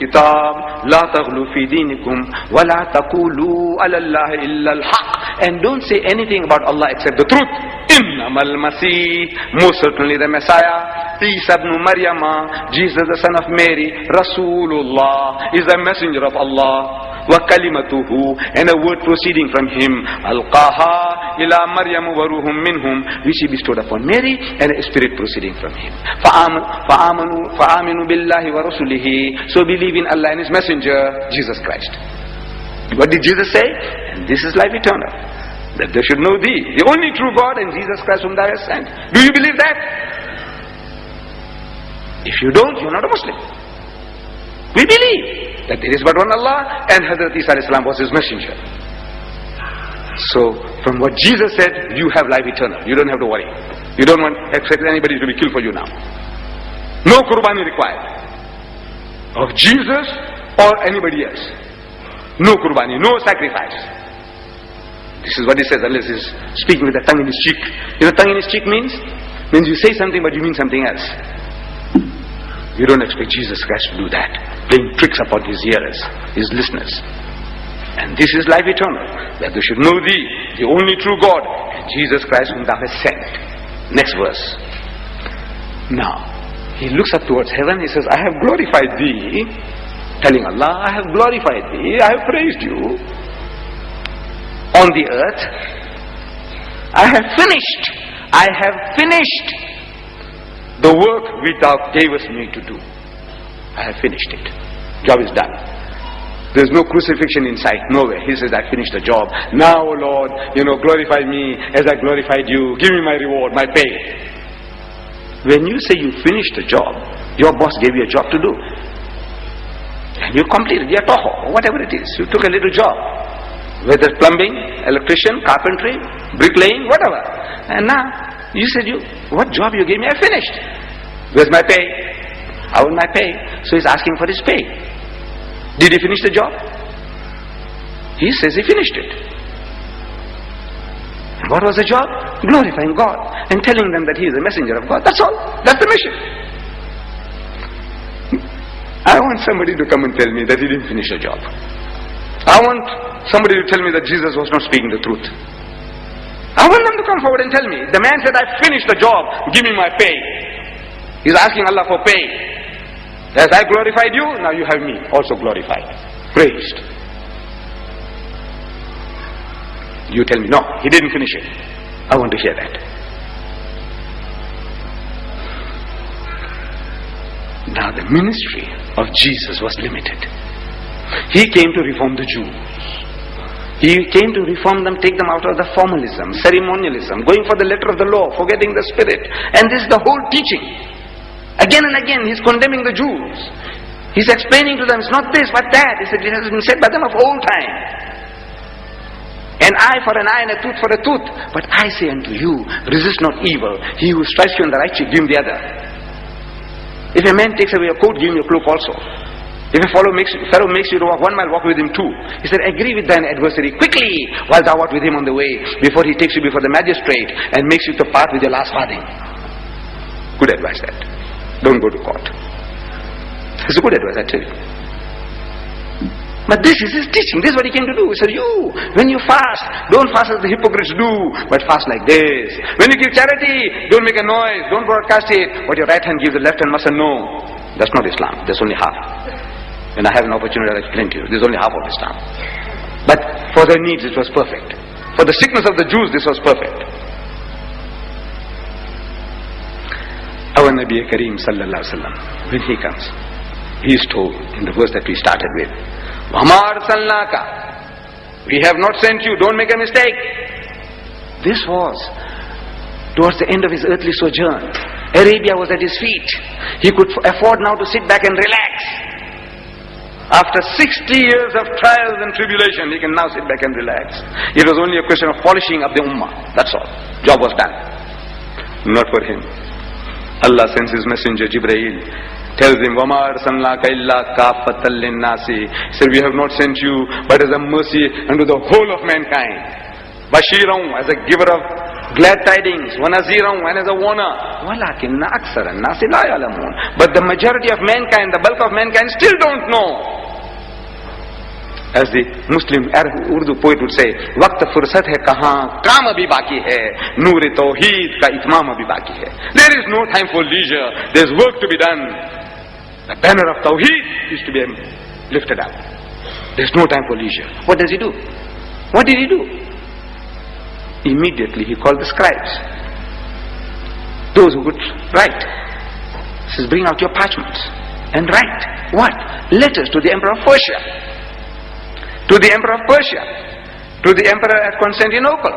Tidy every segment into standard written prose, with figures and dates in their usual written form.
kitab la taghlu fi dinikum wa la taqulu ala Allah illa al-haq, and don't say anything about Allah except the truth. Innamal Masih, most certainly the Messiah, Isa ibn Maryam, Jesus the son of Mary, Rasulullah, is a messenger of Allah. Wa kalimatuhu, and a word proceeding from him, alqaha ila Maryam wa ruhum minhum, which he bestowed upon Mary, and a spirit proceeding from him. Fa'aminu billahi wa rasulihi, so believe in Allah and his messenger, Jesus Christ. What did Jesus say? And this is life eternal, that they should know thee, the only true God, and Jesus Christ whom thou hast sent. Do you believe that? If you don't, you're not a Muslim. We believe that there is but one Allah, and Hazrat Isa alayhi salam was his messenger. So, from what Jesus said, you have life eternal. You don't have to worry. You don't expect anybody to be killed for you now. No qurbani required of Jesus or anybody else. No qurbani, no sacrifice. This is what he says, unless he's speaking with the tongue in his cheek. You know, tongue in his cheek means you say something but you mean something else. You don't expect Jesus Christ to do that, playing tricks upon his hearers, his listeners. And this is life eternal, that they should know thee, the only true God, and Jesus Christ whom thou hast sent. Next verse. Now, he looks up towards heaven, he says, I have glorified thee, telling Allah, I have glorified thee, I have praised you. On the earth, I have finished the work which thou gavest me to do. I have finished it. Job is done. There's no crucifixion in sight, nowhere. He says, I finished the job. Now, O Lord, glorify me as I glorified you. Give me my reward, my pay. When you say you finished the job, your boss gave you a job to do. And you completed your toho, whatever it is. You took a little job. Whether plumbing, electrician, carpentry, bricklaying, whatever. And now, you said, what job you gave me? I finished. Where's my pay? How will my pay? So he's asking for his pay. Did he finish the job? He says he finished it. And what was the job? Glorifying God and telling them that he is a messenger of God. That's all. That's the mission. I want somebody to come and tell me that he didn't finish the job. I want somebody to tell me that Jesus was not speaking the truth. I want them to come forward and tell me. The man said, I finished the job, give me my pay. He's asking Allah for pay. As I glorified you, now you have me also glorified, praised. You tell me, no, he didn't finish it. I want to hear that. Now the ministry of Jesus was limited. He came to reform the Jews. He came to reform them, take them out of the formalism, ceremonialism, going for the letter of the law, forgetting the spirit. And this is the whole teaching. Again and again, he's condemning the Jews. He's explaining to them, it's not this, but that. He said, it has been said by them of old time. An eye for an eye and a tooth for a tooth. But I say unto you, resist not evil. He who strikes you on the right cheek, give him the other. If a man takes away your coat, give him your cloak also. If a fellow makes you to walk 1 mile, walk with him 2. He said, agree with thine adversary quickly while thou art with him on the way, before he takes you before the magistrate and makes you to part with your last farthing. Good advice that. Don't go to court. It's a good advice, I tell you. But this is his teaching. This is what he came to do. He said, when you fast, don't fast as the hypocrites do, but fast like this. When you give charity, don't make a noise, don't broadcast it. What your right hand gives, the left hand mustn't know. That's not Islam. That's only half. When I have an opportunity, I'll explain to you. This is only half of Islam. But for their needs, it was perfect. For the sickness of the Jews, this was perfect. Our Nabi Kareem sallallahu alaihi wasallam, when he comes, he is told in the verse that we started with, وَمَا أَرْسَلْنَاكَ, we have not sent you, don't make a mistake. This was towards the end of his earthly sojourn. Arabia was at his feet. He could afford now to sit back and relax. After 60 years of trials and tribulation, he can now sit back and relax. It was only a question of polishing up the ummah. That's all. Job was done. Not for him. Allah sends his messenger Jibreel, tells him, وَمَا أَرْسَلْنَاكَ إِلَّا كَافَّةً لِلنَّاسِ. He said, we have not sent you but as a mercy unto the whole of mankind. Bashiran, as a giver of glad tidings, وَنَذِيرًا and as a warner. وَلَكِنَّ أَكْثَرَ النَّاسِ لَا يَعْلَمُونَ. But the majority of mankind, the bulk of mankind still don't know. As the Muslim Arab Urdu poet would say, وقت فرصت ہے کہاں کام ابھی باقی ہے نور توحید کا اتمام ابھی باقی ہے. There is no time for leisure, there is work to be done. The banner of Tawheed is to be lifted up. There is no time for leisure. What does he do? What did he do? Immediately he called the scribes, those who could write. He says, bring out your parchments and write. What? Letters to the Emperor of Persia. To the Emperor of Persia, to the Emperor at Constantinople,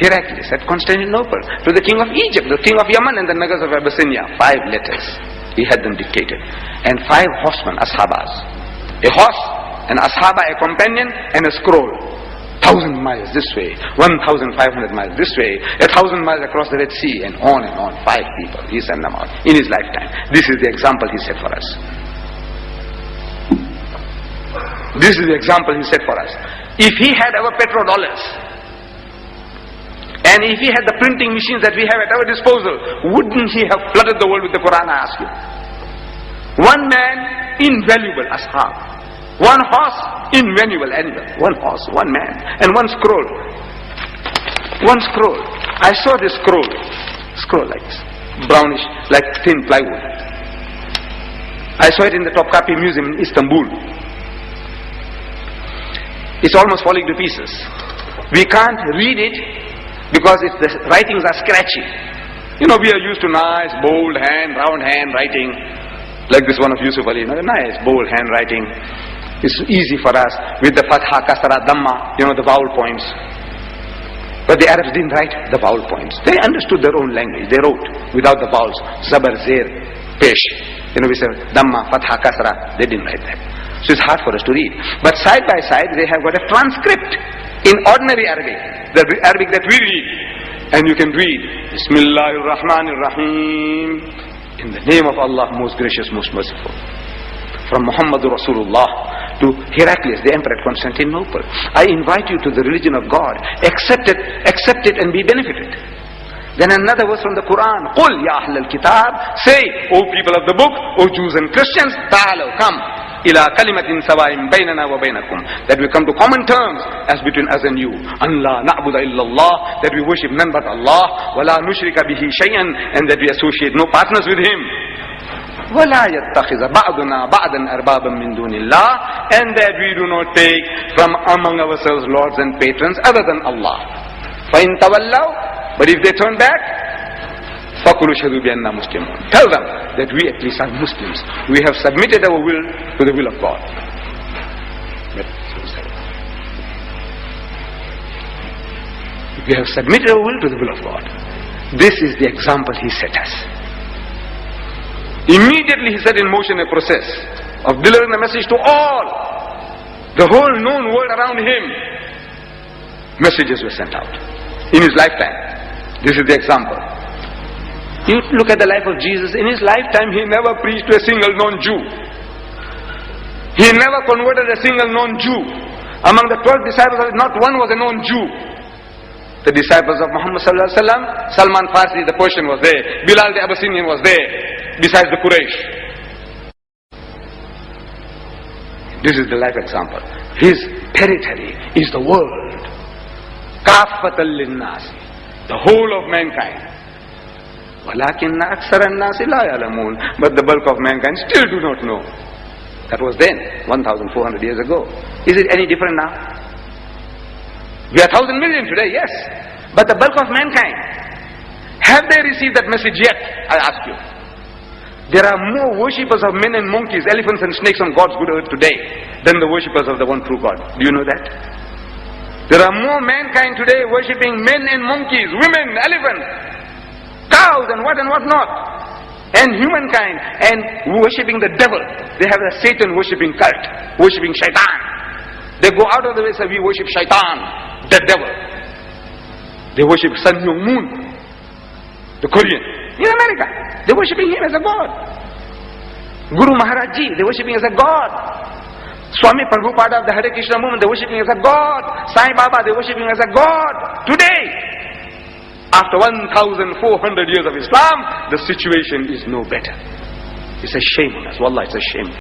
Heraclius at Constantinople, to the King of Egypt, the King of Yemen and the Nagas of Abyssinia. 5 letters. He had them dictated. And 5 horsemen, ashabas. A horse, an ashaba, a companion, and a scroll. 1,000 miles this way, 1,500 miles this way, 1,000 miles across the Red Sea, and on and on. 5 people, he sent them out in his lifetime. This is the example he set for us. This is the example he set for us. If he had our petrodollars, and if he had the printing machines that we have at our disposal, wouldn't he have flooded the world with the Quran, I ask you? One man, invaluable ashab. One horse, invaluable animal. One horse, one man, and one scroll. One scroll. I saw this scroll like this, brownish, like thin plywood. I saw it in the Topkapi Museum in Istanbul. It's almost falling to pieces. We can't read it because the writings are scratchy. You know, we are used to nice, bold hand, round hand writing, like this one of Yusuf Ali. You know, nice, bold hand writing. It's easy for us with the fatha, kasra, dhamma, you know, the vowel points. But the Arabs didn't write the vowel points. They understood their own language. They wrote without the vowels. Zabar, Zer, Pesh. You know, we say dhamma, fatha, kasra. They didn't write that. So it's hard for us to read. But side by side, they have got a transcript in ordinary Arabic, the Arabic that we read. And you can read, Bismillahir Rahmanir Rahim, in the name of Allah, most gracious, most merciful. From Muhammadur Rasulullah to Heraclius, the emperor at Constantinople. I invite you to the religion of God. Accept it and be benefited. Then another verse from the Quran, قُلْ يَا أَهْلَ الْكِتَابِ, say, O people of the book, O Jews and Christians, ta'alaw, come. إِلَىٰ كَلِمَةٍ سَوَاءٍ بَيْنَنَا وَبَيْنَكُمْ, that we come to common terms as between us and you. أَنْ لَا نَعْبُدَ إِلَّا اللَّهِ, that we worship none but Allah. وَلَا نُشْرِكَ بِهِ شَيْئًا, and that we associate no partners with Him. وَلَا يَتَّخِذَ بَعْضُنَا بَعْضًا أَرْبَابًا مِّن دُونِ اللَّهِ, and that we do not take from among ourselves lords and patrons other than Allah. فَإِن تَوَلَّوْا, but if they turn back, فَقُلُوا شَهِدُوا بِأَنَّا مُسْلِمُونَ, tell them that we at least are Muslims. We have submitted our will to the will of God. We have submitted our will to the will of God. This is the example he set us. Immediately he set in motion a process of delivering the message to all. The whole known world around him. Messages were sent out in his lifetime. This is the example. You look at the life of Jesus. In his lifetime, he never preached to a single non-Jew. He never converted a single non-Jew. Among the 12 disciples, not one was a non-Jew. The disciples of Muhammad S.A.W.S, Salman Farsi, the Persian, was there. Bilal the Abyssinian was there, besides the Quraysh. This is the life example. His territory is the world. Kaffatan linnasi, the whole of mankind. وَلَكِنَّ أَكْثَرَ النَّاسِ لَا يَعْلَمُونَ, but the bulk of mankind still do not know. That was then, 1,400 years ago. Is it any different now? We are 1,000 million today, yes. But the bulk of mankind, have they received that message yet? I ask you. There are more worshippers of men and monkeys, elephants and snakes on God's good earth today than the worshippers of the one true God. Do you know that? There are more mankind today worshipping men and monkeys, women, elephants, cows and what not, and humankind, and worshipping the devil. They have a Satan worshipping cult, worshipping shaitan. They go out of the way and say, we worship shaitan, the devil. They worship Sun Myung Moon, the Korean, in America. They're worshipping him as a god. Guru Maharaj Ji, they're worshipping as a god. Swami Prabhupada of the Hare Krishna movement, they're worshipping as a god. Sai Baba, they're worshipping as a god. Today, After 1,400 years of Islam, the situation is no better. It's a shame on us. Wallah, it's a shame.